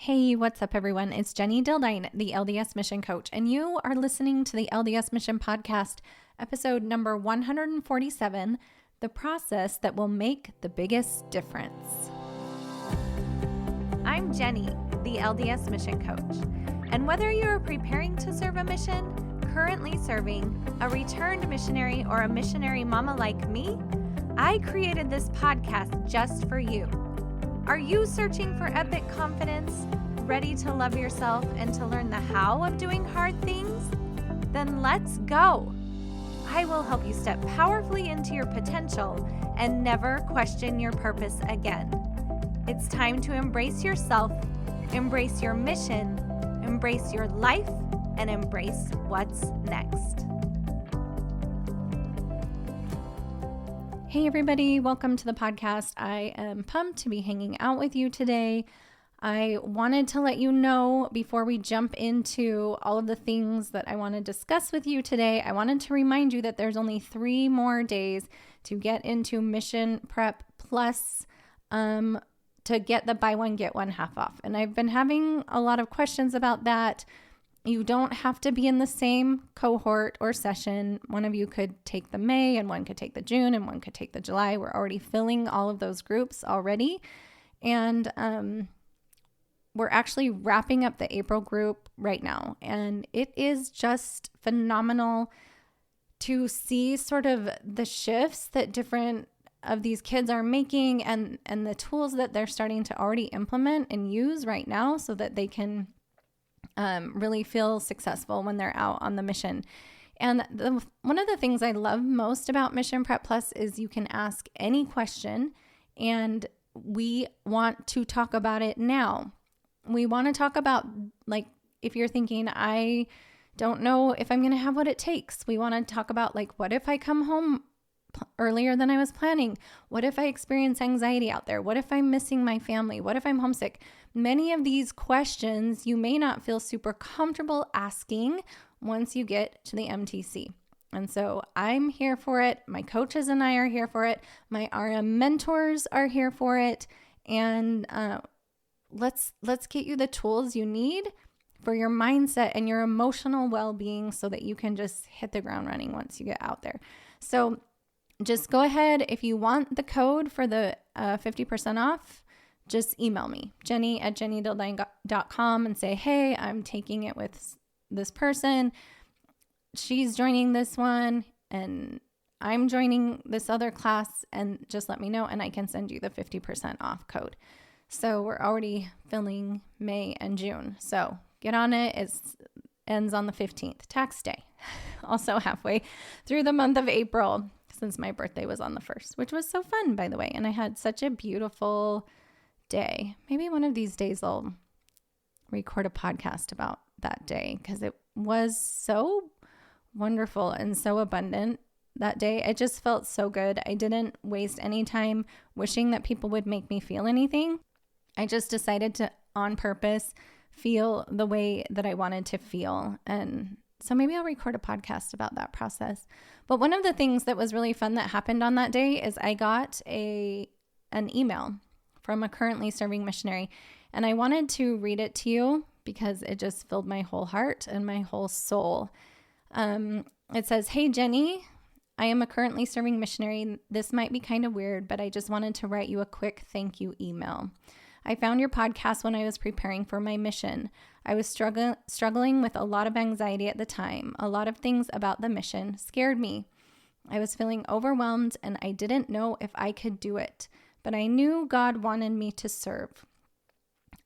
Hey, what's up, everyone? It's Jenny Dildine, the LDS Mission Coach, and you are listening to the LDS Mission Podcast, episode number 147, The Process That Will Make the Biggest Difference. I'm Jenny, the LDS Mission Coach, and whether you're preparing to serve a mission, currently serving, a returned missionary, or a missionary mama like me, I created this podcast just for you. Are you searching for epic confidence, ready to love yourself and to learn the how of doing hard things? Then let's go. I will help you step powerfully into your potential and never question your purpose again. It's time to embrace yourself, embrace your mission, embrace your life, and embrace what's next. Hey everybody, welcome to the podcast. I am pumped to be hanging out with you today. I wanted to let you know before we jump into all of the things that I want to discuss with you today, I wanted to remind you that there's only 3 more days to get into Mission Prep Plus to get the buy one, get one half off. And I've been having a lot of questions about that. You don't have to be in the same cohort or session. One of you could take the May and one could take the June and one could take the July. We're already filling all of those groups already. And we're actually wrapping up the April group right now. And it is just phenomenal to see sort of the shifts that different of these kids are making and the tools that they're starting to already implement and use right now so that they can really feel successful when they're out on the mission. And one of the things I love most about Mission Prep Plus is you can ask any question and we want to talk about it now. We want to talk about, like, if you're thinking, I don't know if I'm going to have what it takes. We want to talk about, like, what if I come home earlier than I was planning? What if I experience anxiety out there? What if I'm missing my family? What if I'm homesick? Many of these questions you may not feel super comfortable asking once you get to the MTC. And so I'm here for it. My coaches and I are here for it. My RM mentors are here for it. And let's get you the tools you need for your mindset and your emotional well-being so that you can just hit the ground running once you get out there. So just go ahead. If you want the code for the 50% off, just email me, jenny@jennydildine.com, and say, hey, I'm taking it with this person. She's joining this one, and I'm joining this other class, and just let me know, and I can send you the 50% off code. So we're already filling May and June. So get on it. It ends on the 15th, tax day. Also halfway through the month of April, since my birthday was on the 1st, which was so fun, by the way. And I had such a beautiful day. Maybe one of these days I'll record a podcast about that day because it was so wonderful and so abundant that day. It just felt so good. I didn't waste any time wishing that people would make me feel anything. I just decided to, on purpose, feel the way that I wanted to feel. And so maybe I'll record a podcast about that process. But one of the things that was really fun that happened on that day is I got an email from a currently serving missionary. And I wanted to read it to you because it just filled my whole heart and my whole soul. It says, hey, Jenny, I am a currently serving missionary. This might be kind of weird, but I just wanted to write you a quick thank you email. I found your podcast when I was preparing for my mission. I was struggling with a lot of anxiety at the time. A lot of things about the mission scared me. I was feeling overwhelmed and I didn't know if I could do it, but I knew God wanted me to serve.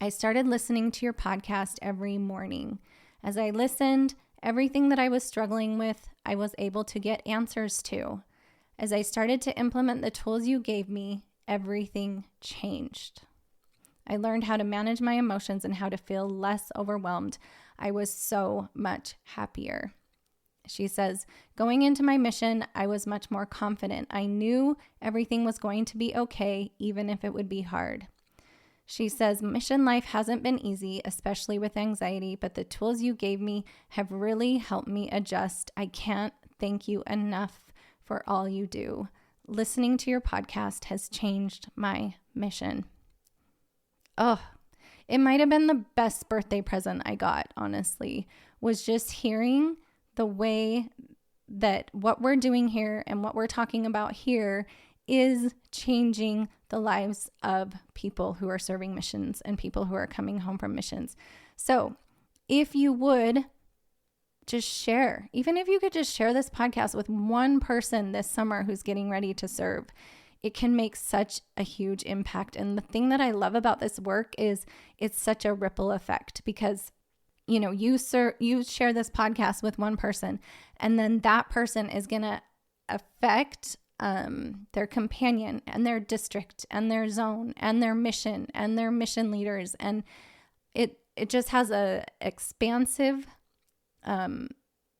I started listening to your podcast every morning. As I listened, everything that I was struggling with, I was able to get answers to. As I started to implement the tools you gave me, everything changed. I learned how to manage my emotions and how to feel less overwhelmed. I was so much happier. She says, going into my mission, I was much more confident. I knew everything was going to be okay, even if it would be hard. She says, mission life hasn't been easy, especially with anxiety, but the tools you gave me have really helped me adjust. I can't thank you enough for all you do. Listening to your podcast has changed my mission. Oh, It might have been the best birthday present I got, honestly, was just hearing the way that what we're doing here and what we're talking about here is changing the lives of people who are serving missions and people who are coming home from missions. So if you would just share, even if you could just share this podcast with one person this summer who's getting ready to serve, it can make such a huge impact. And the thing that I love about this work is it's such a ripple effect, because you share this podcast with one person, and then that person is going to affect their companion and their district and their zone and their mission and their mission leaders. And it just has a expansive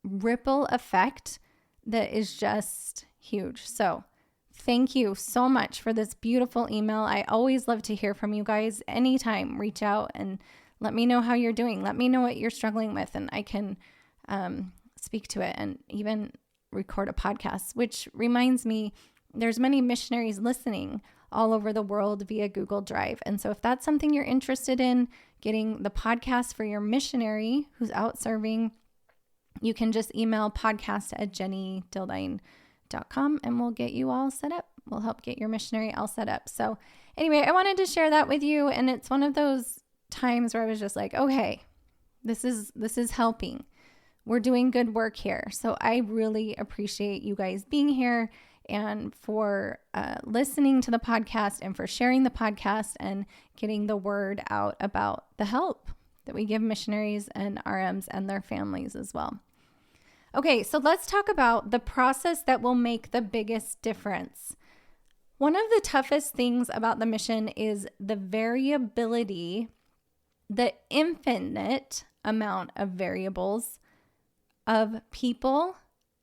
ripple effect that is just huge. So thank you so much for this beautiful email. I always love to hear from you guys. Anytime, reach out and let me know how you're doing. Let me know what you're struggling with, and I can speak to it and even record a podcast, which reminds me, there's many missionaries listening all over the world via Google Drive. And so if that's something you're interested in, getting the podcast for your missionary who's out serving, you can just email podcast@jennydildine.com and we'll get you all set up. We'll help get your missionary all set up. So anyway, I wanted to share that with you. And it's one of those times where I was just like, okay, this is helping. We're doing good work here. So I really appreciate you guys being here and for listening to the podcast and for sharing the podcast and getting the word out about the help that we give missionaries and RMs and their families as well. Okay, so let's talk about the process that will make the biggest difference. One of the toughest things about the mission is the variability, the infinite amount of variables of people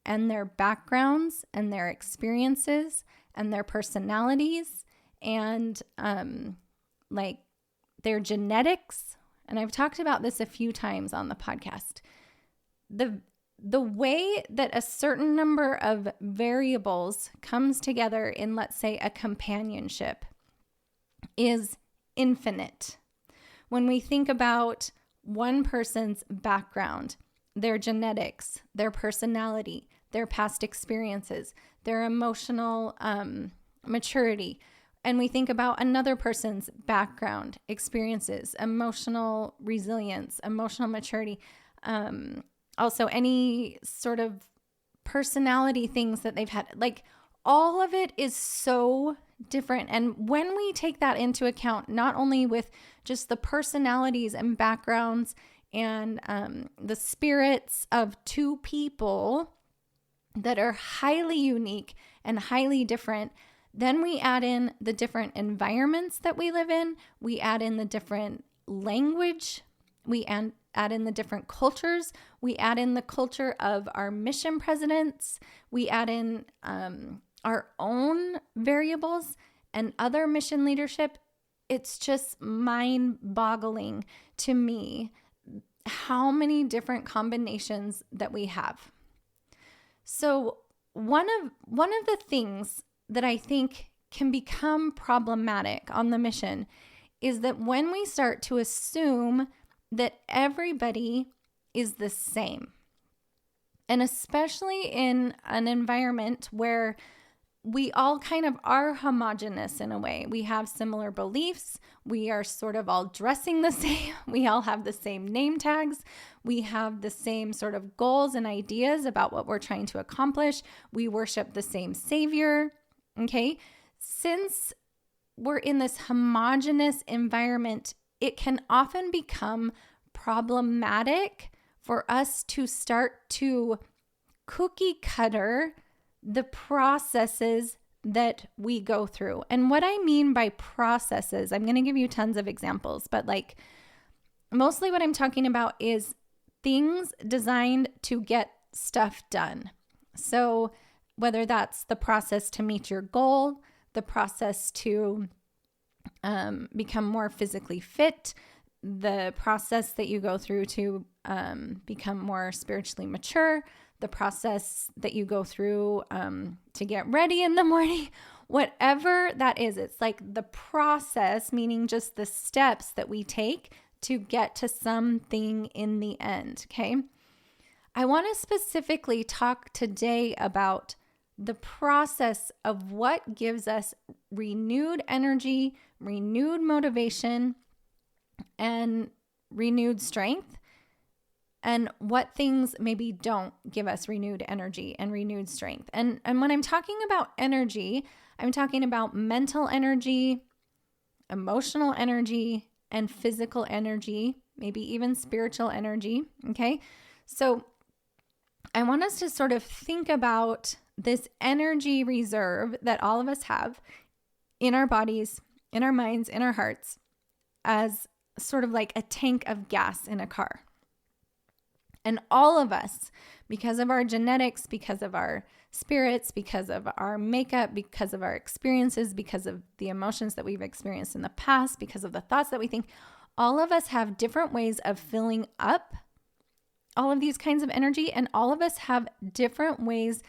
and their backgrounds and their experiences and their personalities and like their genetics. And I've talked about this a few times on the podcast. The way that a certain number of variables comes together in, let's say, a companionship is infinite. When we think about one person's background, their genetics, their personality, their past experiences, their emotional maturity, and we think about another person's background, experiences, emotional resilience, emotional maturity, also any sort of personality things that they've had, like all of it is so different. And when we take that into account, not only with just the personalities and backgrounds and the spirits of two people that are highly unique and highly different, then we add in the different environments that we live in, we add in the different language, we add in the different cultures, we add in the culture of our mission presidents, we add in our own variables and other mission leadership. It's just mind-boggling to me how many different combinations that we have. So one of the things that I think can become problematic on the mission is that when we start to assume that everybody is the same, and especially in an environment where we all kind of are homogenous in a way. We have similar beliefs. We are sort of all dressing the same. We all have the same name tags. We have the same sort of goals and ideas about what we're trying to accomplish. We worship the same Savior. Okay? Since we're in this homogenous environment, it can often become problematic for us to start to cookie cutter the processes that we go through. And what I mean by processes, I'm going to give you tons of examples, but like mostly what I'm talking about is things designed to get stuff done. So whether that's the process to meet your goal, the process to become more physically fit, the process that you go through to become more spiritually mature, the process that you go through to get ready in the morning, Whatever that is, it's like the process, meaning just the steps that we take to get to something in the end, okay? I want to specifically talk today about the process of what gives us renewed energy, renewed motivation, and renewed strength, and what things maybe don't give us renewed energy and renewed strength. And when I'm talking about energy, I'm talking about mental energy, emotional energy, and physical energy, maybe even spiritual energy, okay? So I want us to sort of think about this energy reserve that all of us have in our bodies, in our minds, in our hearts, as sort of like a tank of gas in a car. And all of us, because of our genetics, because of our spirits, because of our makeup, because of our experiences, because of the emotions that we've experienced in the past, because of the thoughts that we think, all of us have different ways of filling up all of these kinds of energy, and all of us have different ways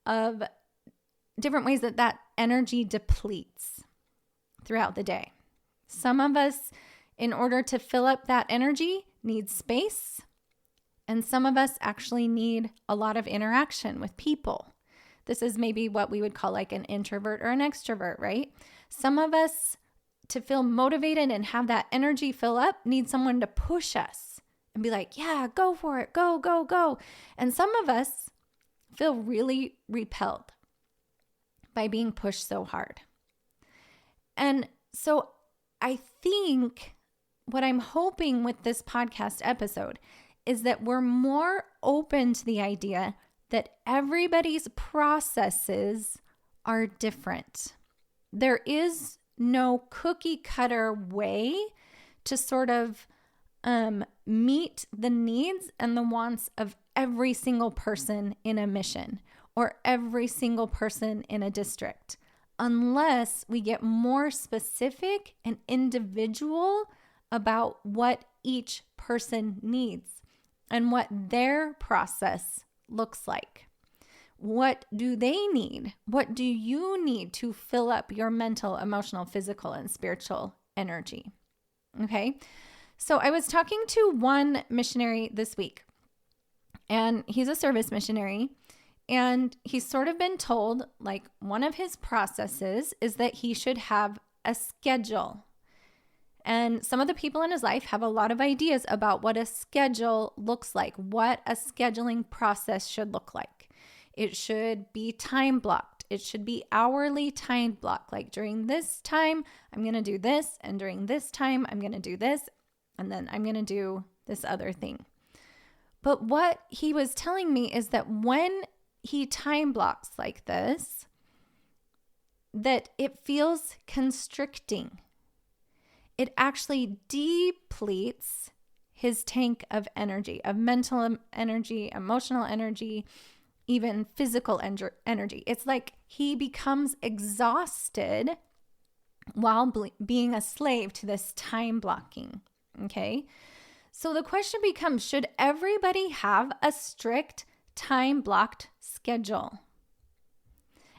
that energy depletes throughout the day. Some of us, in order to fill up that energy, need space, and some of us actually need a lot of interaction with people. This is maybe what we would call like an introvert or an extrovert, right? Some of us, to feel motivated and have that energy fill up, need someone to push us and be like, yeah, go for it, go, go, go. And some of us feel really repelled by being pushed so hard. And so I think what I'm hoping with this podcast episode is that we're more open to the idea that everybody's processes are different. There is no cookie cutter way to sort of meet the needs and the wants of every single person in a mission or every single person in a district, unless we get more specific and individual about what each person needs and what their process looks like. What do they need? What do you need to fill up your mental, emotional, physical, and spiritual energy? Okay. So I was talking to one missionary this week, and he's a service missionary, and he's sort of been told, like, one of his processes is that he should have a schedule. And some of the people in his life have a lot of ideas about what a schedule looks like, what a scheduling process should look like. It should be time blocked. It should be hourly time blocked. Like, during this time, I'm going to do this. And during this time, I'm going to do this. And then I'm going to do this other thing. But what he was telling me is that when he time blocks like this, that it feels constricting. It actually depletes his tank of energy, of mental energy, emotional energy, even physical energy. It's like he becomes exhausted while being a slave to this time blocking. Okay. So the question becomes, should everybody have a strict time blocked schedule?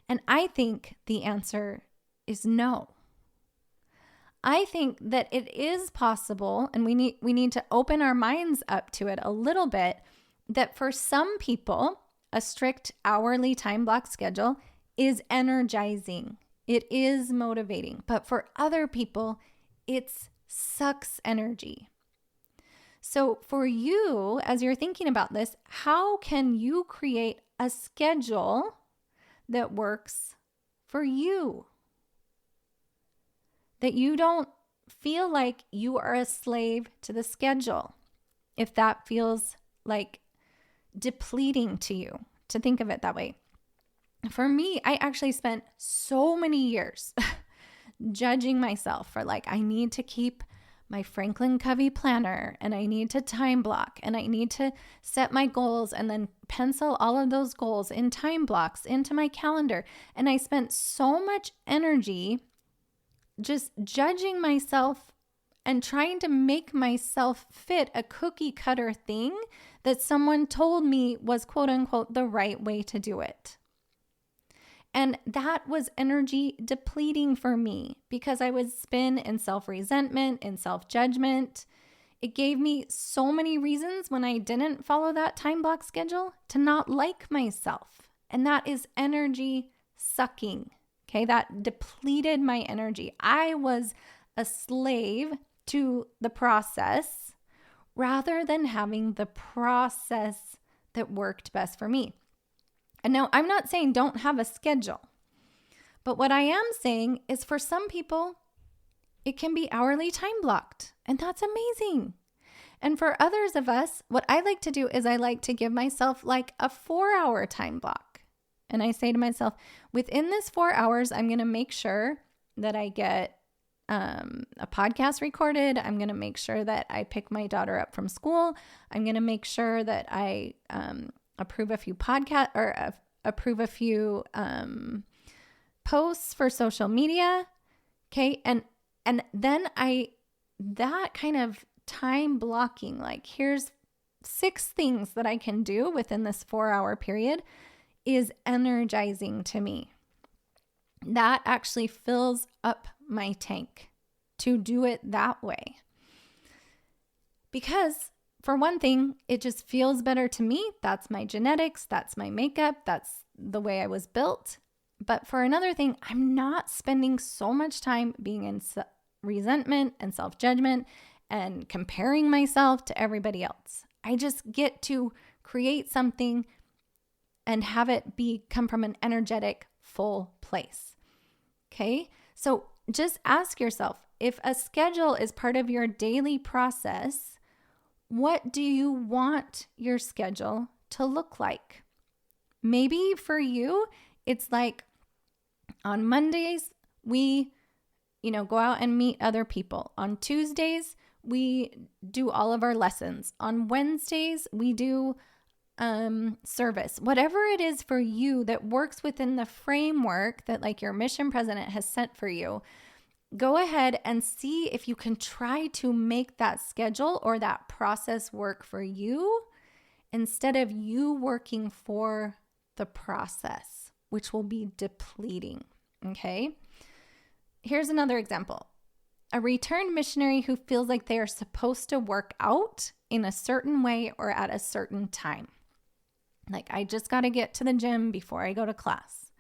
And I think the answer is no. I think that it is possible, and we need to open our minds up to it a little bit, that for some people, a strict hourly time block schedule is energizing. It is motivating. But for other people, it's sucks energy. So for you, as you're thinking about this, how can you create a schedule that works for you? That you don't feel like you are a slave to the schedule, if that feels like depleting to you, to think of it that way. For me, I actually spent so many years judging myself for like, I need to keep my Franklin Covey planner, and I need to time block, and I need to set my goals and then pencil all of those goals in time blocks into my calendar. And I spent so much energy just judging myself and trying to make myself fit a cookie cutter thing that someone told me was quote unquote the right way to do it. And that was energy depleting for me because I would spin in self-resentment and self-judgment. It gave me so many reasons when I didn't follow that time block schedule to not like myself. And that is energy sucking. Okay, that depleted my energy. I was a slave to the process rather than having the process that worked best for me. And now I'm not saying don't have a schedule, but what I am saying is for some people, it can be hourly time blocked, and that's amazing. And for others of us, what I like to do is I like to give myself like a 4-hour time block. And I say to myself, within this 4 hours, I'm going to make sure that I get a podcast recorded. I'm going to make sure that I pick my daughter up from school. I'm going to make sure that I approve a few approve a few posts for social media. Okay. And then that kind of time blocking, like here's 6 things that I can do within this 4-hour period is energizing to me. That actually fills up my tank to do it that way. Because for one thing, it just feels better to me. That's my genetics. That's my makeup. That's the way I was built. But for another thing, I'm not spending so much time being in resentment and self-judgment and comparing myself to everybody else. I just get to create something and have it come from an energetic, full place. Okay? So just ask yourself, if a schedule is part of your daily process, what do you want your schedule to look like? Maybe for you, it's like on Mondays, we, go out and meet other people. On Tuesdays, we do all of our lessons. On Wednesdays, we do service. Whatever it is for you that works within the framework that like your mission president has set for you, go ahead and see if you can try to make that schedule or that process work for you instead of you working for the process, which will be depleting. Okay. Here's another example. A returned missionary who feels like they are supposed to work out in a certain way or at a certain time. Like, I just got to get to the gym before I go to class.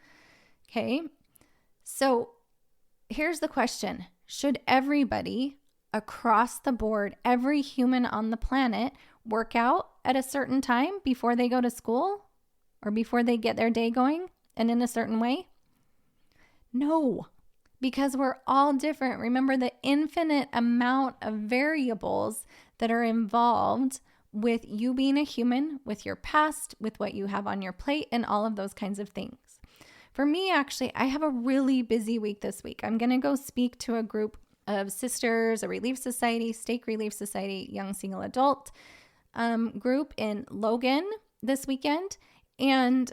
Okay. So here's the question. Should everybody across the board, every human on the planet, work out at a certain time before they go to school or before they get their day going and in a certain way? No, because we're all different. Remember the infinite amount of variables that are involved with you being a human, with your past, with what you have on your plate, and all of those kinds of things. For me, actually, I have a really busy week this week. I'm going to go speak to a group of sisters, a relief society, stake relief society, young single adult group in Logan this weekend. And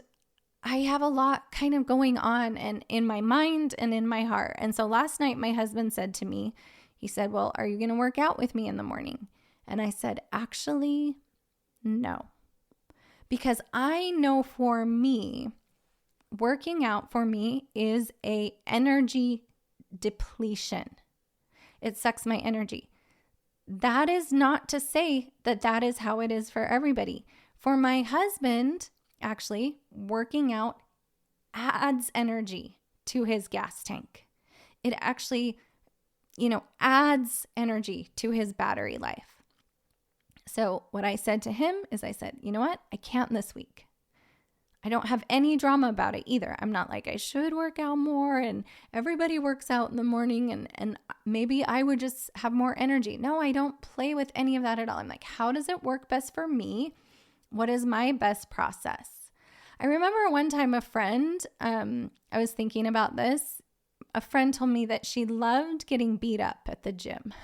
I have a lot kind of going on and in my mind and in my heart. And so last night, my husband said to me, he said, well, are you going to work out with me in the morning? And I said, actually, no. Because I know for me, working out for me is a energy depletion. It sucks my energy. That is not to say that that is how it is for everybody. For my husband, actually, working out adds energy to his gas tank. It actually, adds energy to his battery life. So what I said to him is I said, you know what? I can't this week. I don't have any drama about it either. I'm not like I should work out more and everybody works out in the morning and maybe I would just have more energy. No, I don't play with any of that at all. I'm like, how does it work best for me? What is my best process? I remember one time a friend, I was thinking about this. A friend told me that she loved getting beat up at the gym.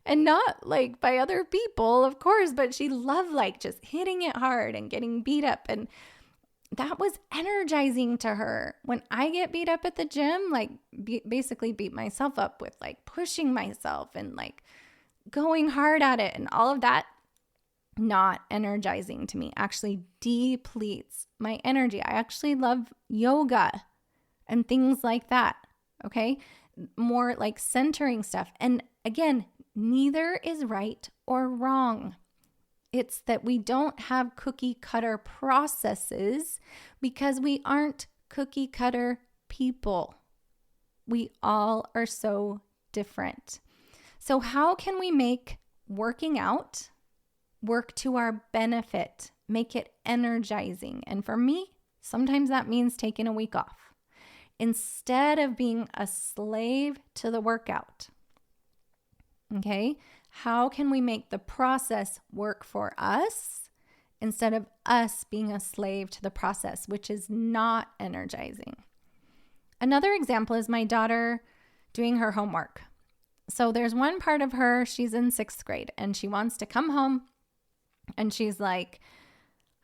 And not like by other people, of course, but she loved like just hitting it hard and getting beat up. And that was energizing to her. When I get beat up at the gym, like basically beat myself up with like pushing myself and like going hard at it and all of that, not energizing to me, actually depletes my energy. I actually love yoga and things like that. Okay. More like centering stuff. And again, neither is right or wrong. It's that we don't have cookie cutter processes because we aren't cookie cutter people. We all are so different. So how can we make working out work to our benefit, make it energizing? And for me, sometimes that means taking a week off instead of being a slave to the workout. Okay, how can we make the process work for us instead of us being a slave to the process, which is not energizing? Another example is my daughter doing her homework. So there's one part of her, she's in 6th grade, and she wants to come home, and she's like,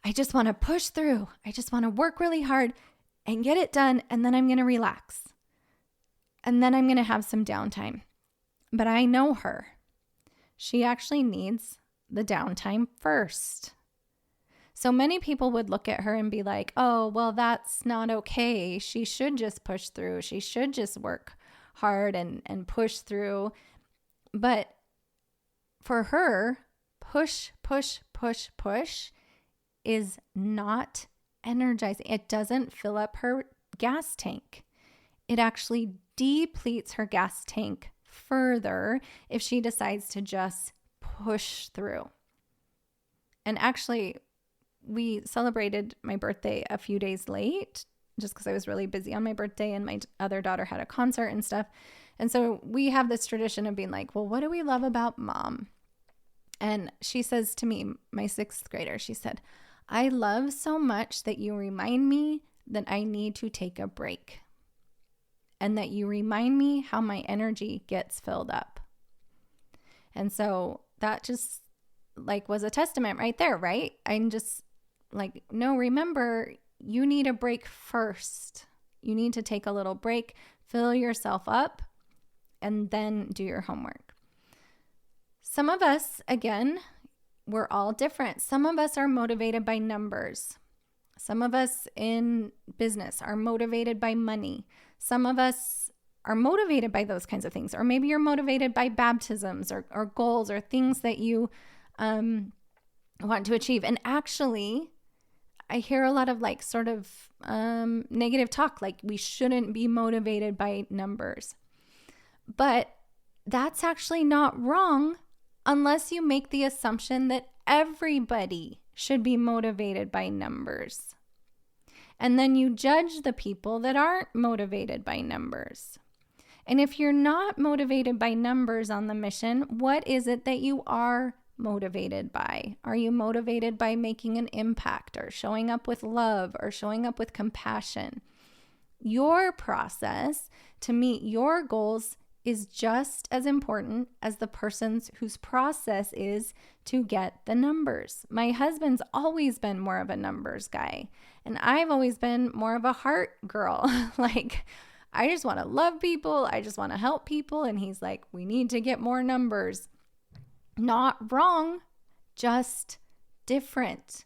I just want to push through. I just want to work really hard and get it done, and then I'm going to relax. And then I'm going to have some downtime. But I know her. She actually needs the downtime first. So many people would look at her and be like, oh, well, that's not okay. She should just push through. She should just work hard and push through. But for her, push is not energizing. It doesn't fill up her gas tank. It actually depletes her gas tank further if she decides to just push through. And actually, we celebrated my birthday a few days late just because I was really busy on my birthday and my other daughter had a concert and stuff. And so we have this tradition of being like, well, what do we love about mom? And she says to me, my 6th grader, she said, I love so much that you remind me that I need to take a break and that you remind me how my energy gets filled up. And so that just like was a testament right there, right? I'm just like, no, remember, you need a break first. You need to take a little break, fill yourself up, and then do your homework. Some of us, again, we're all different. Some of us are motivated by numbers. Some of us in business are motivated by money. Some of us are motivated by those kinds of things. Or maybe you're motivated by baptisms or goals or things that you want to achieve. And actually, I hear a lot of like sort of negative talk, like we shouldn't be motivated by numbers. But that's actually not wrong unless you make the assumption that everybody should be motivated by numbers. And then you judge the people that aren't motivated by numbers. And if you're not motivated by numbers on the mission, what is it that you are motivated by? Are you motivated by making an impact or showing up with love or showing up with compassion? Your process to meet your goals is just as important as the person's whose process is to get the numbers. My husband's always been more of a numbers guy, and I've always been more of a heart girl. Like, I just want to love people. I just want to help people. And he's like, we need to get more numbers. Not wrong, just different.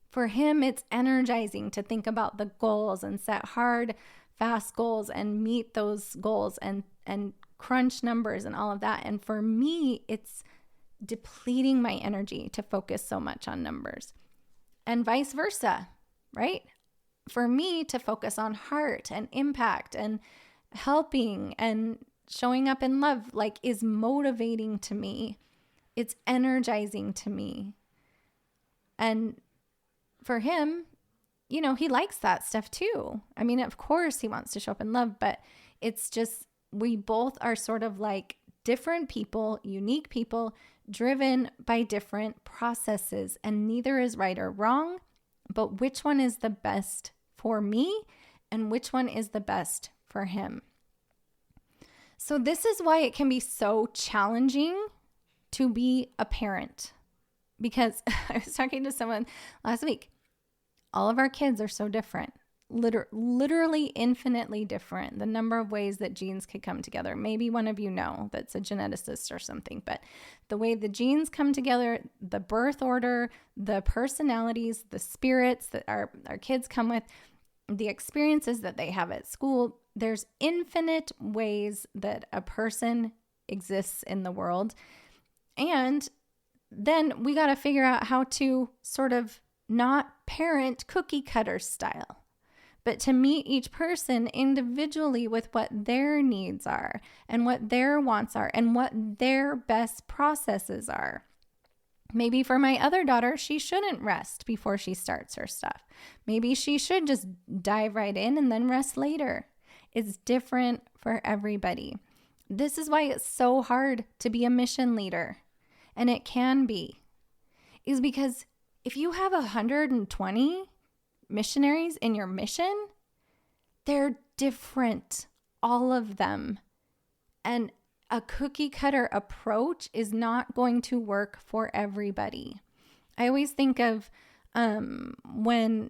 For him, it's energizing to think about the goals and set hard, fast goals and meet those goals and crunch numbers and all of that. And for me, it's depleting my energy to focus so much on numbers. And vice versa, right? For me to focus on heart and impact and helping and showing up in love, like, is motivating to me. It's energizing to me. And for him, you know, he likes that stuff too. I mean, of course he wants to show up in love, but it's just, we both are sort of like different people, unique people, driven by different processes, and neither is right or wrong, but which one is the best for me and which one is the best for him. So this is why it can be so challenging to be a parent, because I was talking to someone last week. All of our kids are so different. literally infinitely different. The number of ways that genes could come together. Maybe one of you know that's a geneticist or something, but the way the genes come together, the birth order, the personalities, the spirits that our kids come with, the experiences that they have at school, there's infinite ways that a person exists in the world. And then we got to figure out how to sort of not parent cookie cutter style, but to meet each person individually with what their needs are and what their wants are and what their best processes are. Maybe for my other daughter, she shouldn't rest before she starts her stuff. Maybe she should just dive right in and then rest later. It's different for everybody. This is why it's so hard to be a mission leader, and it can be, is because if you have 120 missionaries in your mission, they're different, all of them. And a cookie cutter approach is not going to work for everybody. I always think of when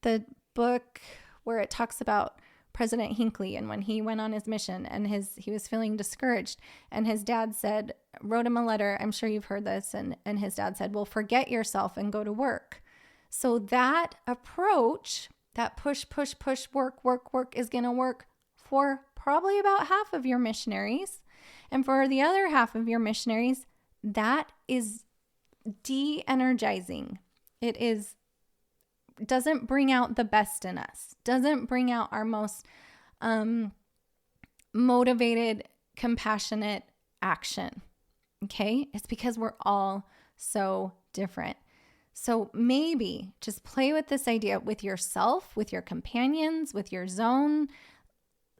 the book where it talks about President Hinckley and when he went on his mission and he was feeling discouraged, and his dad wrote him a letter. I'm sure you've heard this. And his dad said, well, forget yourself and go to work. So that approach, that push, work is going to work for probably about half of your missionaries. And for the other half of your missionaries, that is de-energizing. It doesn't bring out the best in us, doesn't bring out our most motivated, compassionate action. Okay? It's because we're all so different. So maybe just play with this idea with yourself, with your companions, with your zone.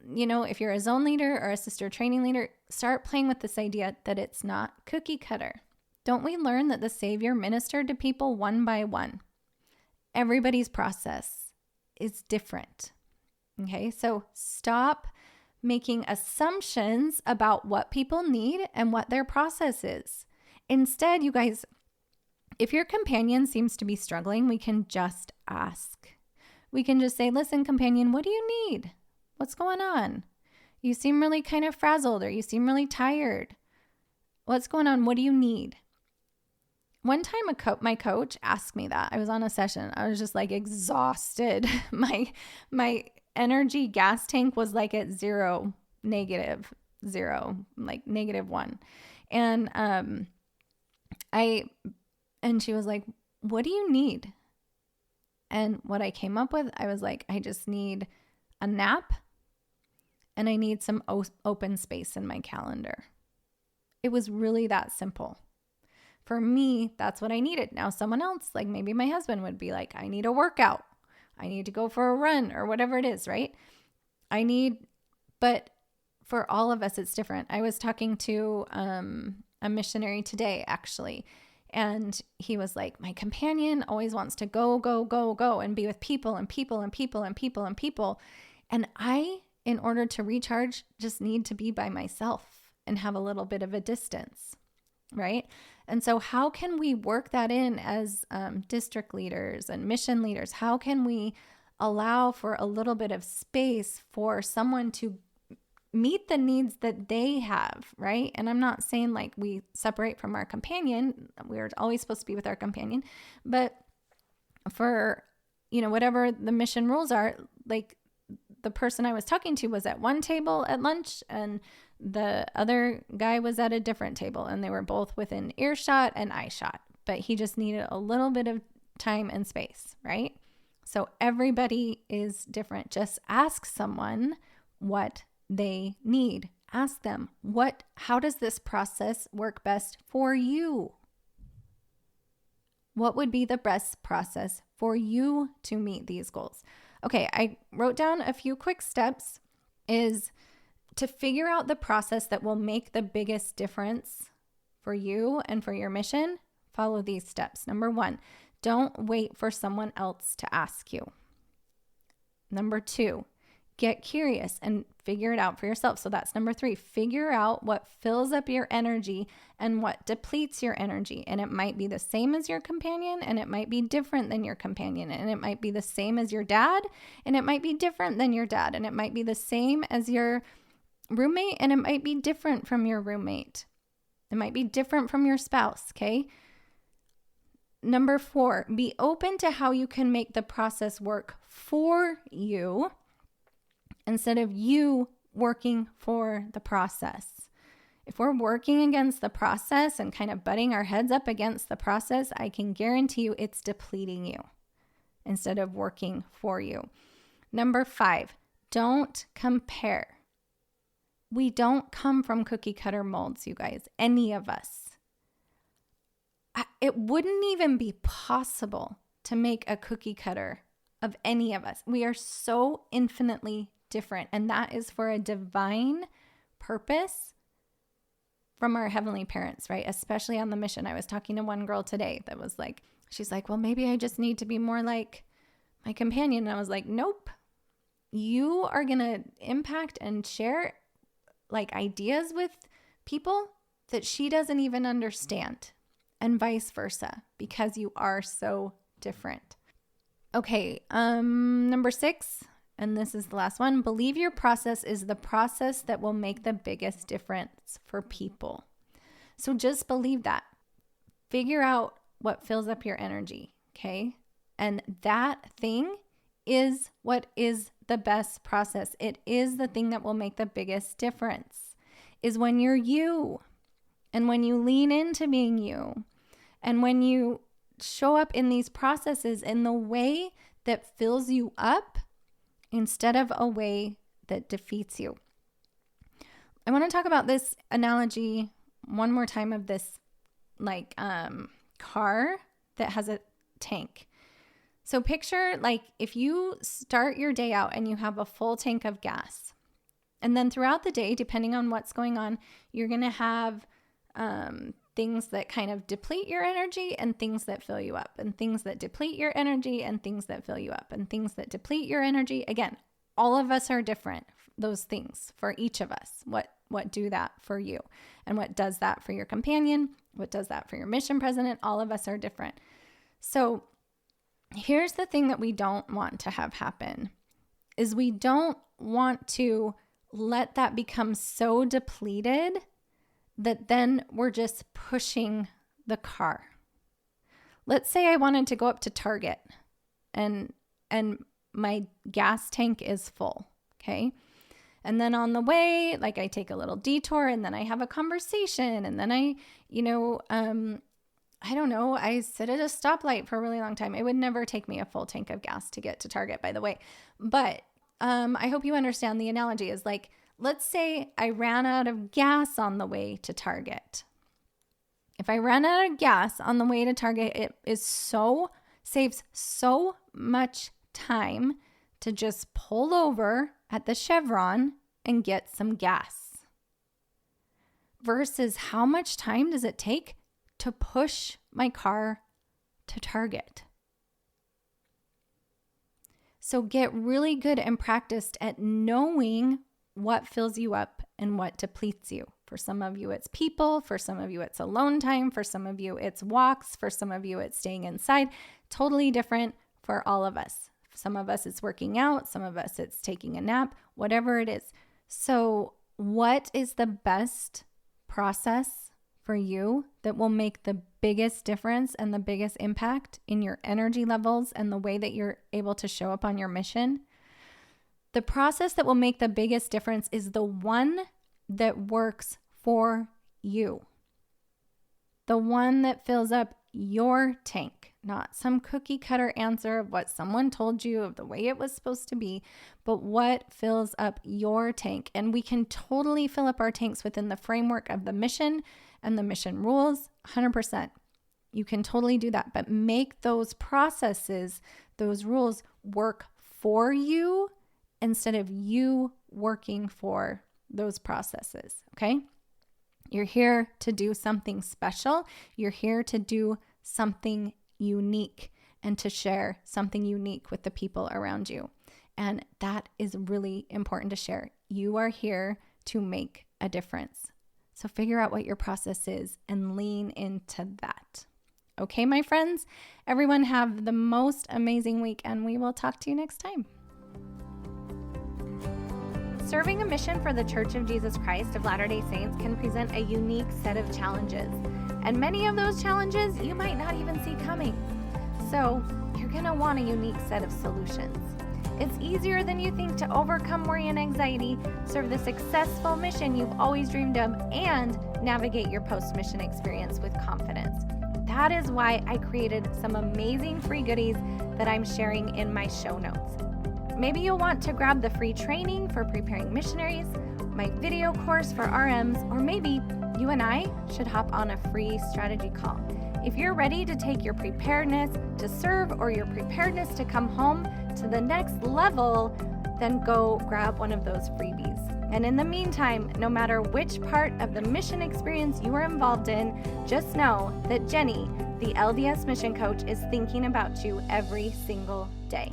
If you're a zone leader or a sister training leader, start playing with this idea that it's not cookie cutter. Don't we learn that the Savior ministered to people one by one? Everybody's process is different. Okay, so stop making assumptions about what people need and what their process is. Instead, you guys, if your companion seems to be struggling, we can just ask. We can just say, listen, companion, what do you need? What's going on? You seem really kind of frazzled, or you seem really tired. What's going on? What do you need? One time my coach asked me that. I was on a session. I was just like exhausted. My energy gas tank was like at -0, like -1. And she was like, what do you need? And what I came up with, I was like, I just need a nap and I need some open space in my calendar. It was really that simple. For me, that's what I needed. Now, someone else, like maybe my husband, would be like, I need a workout. I need to go for a run or whatever it is, right? But for all of us, it's different. I was talking to a missionary today, actually, and he was like, my companion always wants to go and be with people and people and people and people and people. And I, in order to recharge, just need to be by myself and have a little bit of a distance, right? And so how can we work that in as district leaders and mission leaders? How can we allow for a little bit of space for someone to meet the needs that they have, right? And I'm not saying like we separate from our companion. We're always supposed to be with our companion. But for, whatever the mission rules are, like the person I was talking to was at one table at lunch and the other guy was at a different table, and they were both within earshot and eyeshot, but he just needed a little bit of time and space, right? So everybody is different. Just ask someone what they need. Ask them, how does this process work best for you? What would be the best process for you to meet these goals? Okay, I wrote down a few quick steps is to figure out the process that will make the biggest difference for you and for your mission. Follow these steps. Number 1, don't wait for someone else to ask you. Number 2, get curious and figure it out for yourself. So that's number 3. Figure out what fills up your energy and what depletes your energy. And it might be the same as your companion, and it might be different than your companion. And it might be the same as your dad, and it might be different than your dad. And it might be the same as your roommate, and it might be different from your roommate. It might be different from your spouse, okay? Number 4, be open to how you can make the process work for you instead of you working for the process. If we're working against the process and kind of butting our heads up against the process, I can guarantee you it's depleting you instead of working for you. Number 5, don't compare. We don't come from cookie cutter molds, you guys, any of us. It wouldn't even be possible to make a cookie cutter of any of us. We are so infinitely different, and that is for a divine purpose from our heavenly parents, right? Especially on the mission. I was talking to one girl today that was like, she's like, well, maybe I just need to be more like my companion. And I was like, nope. You are going to impact and share like ideas with people that she doesn't even understand, and vice versa, because you are so different. Okay, number 6, and this is the last one. Believe your process is the process that will make the biggest difference for people. So just believe that. Figure out what fills up your energy, okay? And that thing is what is the best process. It is the thing that will make the biggest difference, is when you're you, and when you lean into being you, and when you show up in these processes in the way that fills you up instead of a way that defeats you. I want to talk about this analogy one more time of this like car that has a tank. So picture like if you start your day out and you have a full tank of gas, and then throughout the day, depending on what's going on, you're going to have things that kind of deplete your energy and things that fill you up, and things that deplete your energy and things that fill you up, and things that deplete your energy. Again, all of us are different, those things for each of us. What do that for you, and what does that for your companion? What does that for your mission president? All of us are different. So here's the thing that we don't want to have happen is we don't want to let that become so depleted that then we're just pushing the car. Let's say I wanted to go up to Target and my gas tank is full, okay? And then on the way, like I take a little detour and then I have a conversation, and then I don't know, I sit at a stoplight for a really long time. It would never take me a full tank of gas to get to Target, by the way. But I hope you understand the analogy is like, let's say I ran out of gas on the way to Target. If I ran out of gas on the way to Target, it saves so much time to just pull over at the Chevron and get some gas. Versus how much time does it take to push my car to Target? So get really good and practiced at knowing what fills you up and what depletes you. For some of you, it's people. For some of you, it's alone time. For some of you, it's walks. For some of you, it's staying inside. Totally different for all of us. Some of us, it's working out. Some of us, it's taking a nap, whatever it is. So what is the best process for you that will make the biggest difference and the biggest impact in your energy levels and the way that you're able to show up on your mission? The process that will make the biggest difference is the one that works for you. The one that fills up your tank, not some cookie cutter answer of what someone told you of the way it was supposed to be, but what fills up your tank. And we can totally fill up our tanks within the framework of the mission and the mission rules, 100%. You can totally do that, but make those processes, those rules work for you instead of you working for those processes, okay? You're here to do something special. You're here to do something unique and to share something unique with the people around you. And that is really important to share. You are here to make a difference. So figure out what your process is and lean into that. Okay, my friends, everyone have the most amazing week, and we will talk to you next time. Serving a mission for the Church of Jesus Christ of Latter-day Saints can present a unique set of challenges. And many of those challenges you might not even see coming. So you're going to want a unique set of solutions. It's easier than you think to overcome worry and anxiety, serve the successful mission you've always dreamed of, and navigate your post-mission experience with confidence. That is why I created some amazing free goodies that I'm sharing in my show notes. Maybe you'll want to grab the free training for preparing missionaries, my video course for RMs, or maybe you and I should hop on a free strategy call. If you're ready to take your preparedness to serve or your preparedness to come home to the next level, then go grab one of those freebies. And in the meantime, no matter which part of the mission experience you are involved in, just know that Jenny, the LDS mission coach, is thinking about you every single day.